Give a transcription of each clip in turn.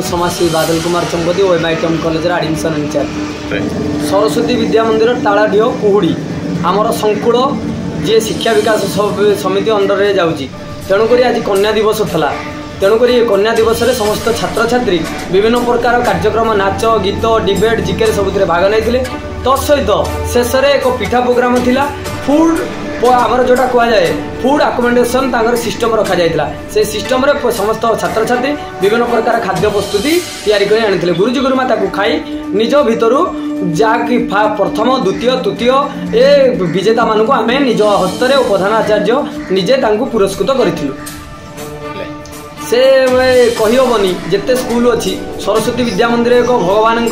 समाजसेवी बादल कुमार चंबदी OMITM college admission in charge Saraswati Vidya Mandir तालाढिओ कुहुड़ी आमर संकुल जी शिक्षा विकास समिति अंडर रे जाउची तेणुक आज कन्या दिवस था तेणुक कन्या दिवस रे समस्त छात्र छात्री विभिन्न प्रकार कार्यक्रम नाच गीत डिबेट जिके सब भाग नहीं तत्सहित शेष में एक पिठा प्रोग्राम थिला फूड आमर जोटा कहुए फूड आकोमोडेशन सिस्टम रखा जाइथिला से सिस्टम रे समस्त छात्र छात्री विभिन्न प्रकार खाद्य प्रस्तुति तैयारी कर आनी गुरुजी गुरुमाता को खाई निज भितरु जहाँकि प्रथम द्वितीय तृतीय ए विजेता मानक आम निज हस्तरे और प्रधान आचार्य निजे पुरस्कृत करूँ से कहीहबनी जिते स्कूल अच्छी सरस्वती विद्या मंदिर एक भगवान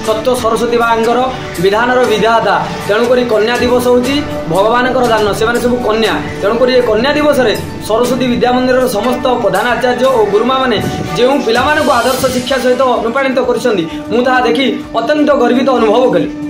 तत्व सरस्वती माँकर विधानर विधाता तेणुक कन्या दिवस हूँ भगवान दान से सब कन्या तेणुक कन्या दिवस में सरस्वती विद्या मंदिर समस्त प्रधान आचार्य और गुरुमा मैंने जो पिला आदर्श शिक्षा सहित अनुप्राणित कर देखी अत्यंत गर्वित अनुभव कली।